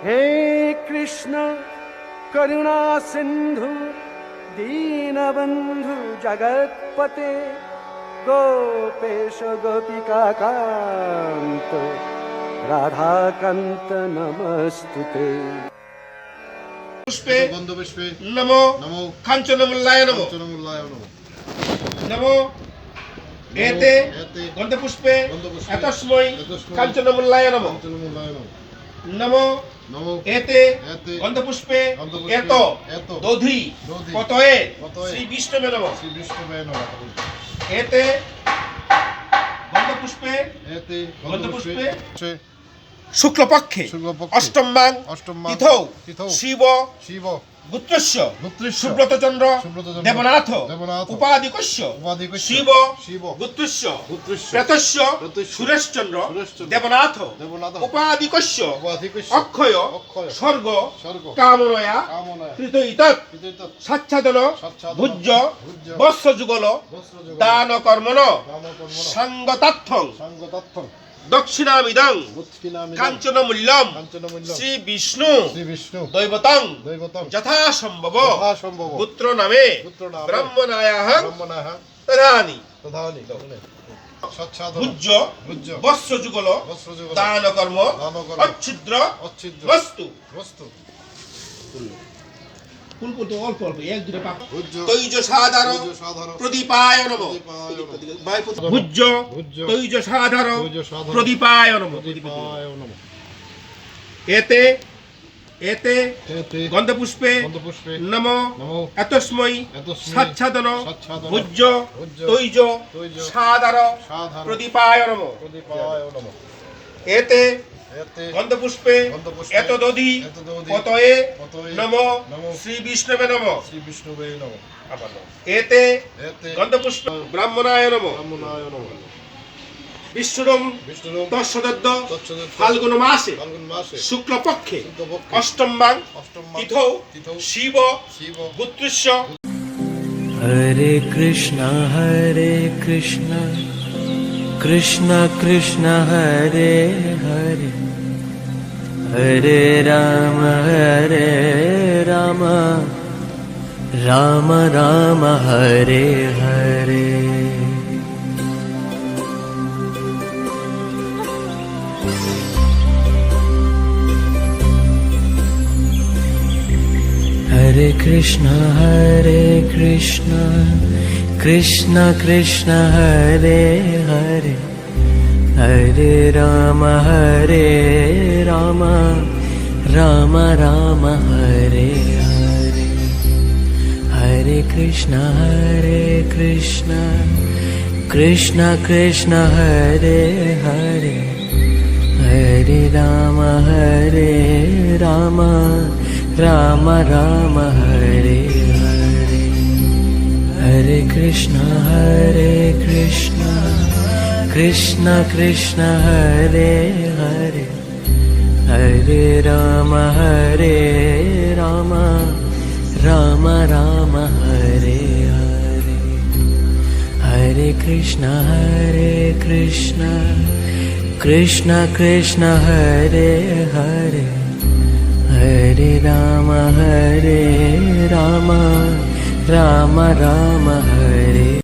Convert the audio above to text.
हे कृष्ण करुणा सिंधु दीनबंधु जगत्पते गोपेश गोपिका कांत राधाकांत नमस्तुते। पुष्पे गन्धपुष्पे नमो नमो काञ्चनमुल्लाय नमो काञ्चनमुल्लाय नमो नमो एते एते गन्धपुष्पे गन्धपुष्पे एतस्मै एतस्मै काञ्चनमुल्लाय नमो काञ्चनमुल्लाय नमो नमो नमो एते एते गन्धपुष्पे गन्धपुष्पे एतो एतो दधि दधि पतये पतये श्री विष्णवे नमः श्री विष्णुवे नमः एते गन्धपुष्पे एते गन्धपुष्पे शुक्लपक्षे शुक्लपक्षे अष्टमां अष्टमां तिथौ तिथौ शिव शिव गुत्रस्य गुत्रस्य सुब्रतचन्द्र सुब्रतचन्द्र देवनाथ देवनाथ उपाधिकस्य उपाधिकस्य शिव शिव गुत्रस्य गुत्रस्य प्रेतस्य प्रेतस्य सुरेशचन्द्र सुरेशचन्द्र देवनाथ देवनाथ उपाधिकस्य उपाधिकस्य अक्षय अक्षय स्वर्ग स्वर्ग कामनया कामनया कृतयितत् कृतयितत् साच्छादन साच्छादन भुज्य भुज्य वत्सजुगल वस्त्रजुगल दान कर्मण दानकर्मण संगतार्थं संगतत्थं दक्षिणामिदं दक्षिणामिदं काञ्चनमूल्यं काञ्चनमूल्यं श्री विष्णु श्री विष्णु दैवतं दैवतं यथासम्भव यथासम्भव पुत्र नामे पुत्रनामे ब्रह्मणायाः ब्रह्मणः तदानि तदानि सच्छादन भुज्य भुज्य वत्सजुगल वस्त्रजुगल दान कर्म दानकर्म अच्छिद्र अच्छिद्र वस्तु वस्तु ফুল করতে অল্প অল্প এক দুটো পাক ভুজ্য তৈজ সাধার ভুজ্য সাধারণ প্রদীপায় নমঃ প্রদীপায় নমঃ ভুজ্য ভুজ্য তৈজ সাধার তৈজ সাধার প্রদীপায় নমঃ প্রদীপায় নমঃ এতে এতে এতে গন্ধপুষ্পে গন্ধপুষ্পে নমঃ নমো এতস্मै এতস্मै সাচ্ছাদন সাচ্ছাদন ভুজ্য ভুজ্য তৈজ তৈজ সাধার সাধার প্রদীপায় নমঃ প্রদীপায় নমঃ এতে এতে গন্ধপুষ্পে গন্ধপুষ্পে এতদধি এতদধি পতয়ে পতয়ে নমঃ নমঃ শ্রী বিষ্ণবে নমঃ শ্রী বিষ্ণুবে নমঃ আবার নমঃ এতে এতে গন্ধপুষ্প ব্রাহ্মণায় নমঃ ব্রাহ্মণায় নমঃ বিষ্ণুরম বিষ্ণুরম তৎসদদ্য তৎসদত্ত ফাল্গুন মাসে ফাল্গুন মাসে শুক্লপক্ষে শুক্লপক্ষে অষ্টমবাং অষ্টমবাং তিথৌ তিথৌ শিব শিব গুত্রস্য हरे कृष्णा कृष्ण कृष्ण हरे हरे हरे राम राम राम हरे हरे। हरे कृष्ण कृष्ण कृष्ण हरे हरे हरे राम राम राम हरे हरे। हरे कृष्ण कृष्ण कृष्ण हरे हरे हरे राम राम राम हरे हरे। हरे कृष्ण कृष्ण कृष्ण हरे हरे हरे राम राम राम हरे हरे। हरे कृष्ण कृष्ण कृष्ण हरे हरे हरे राम राम राम हरे।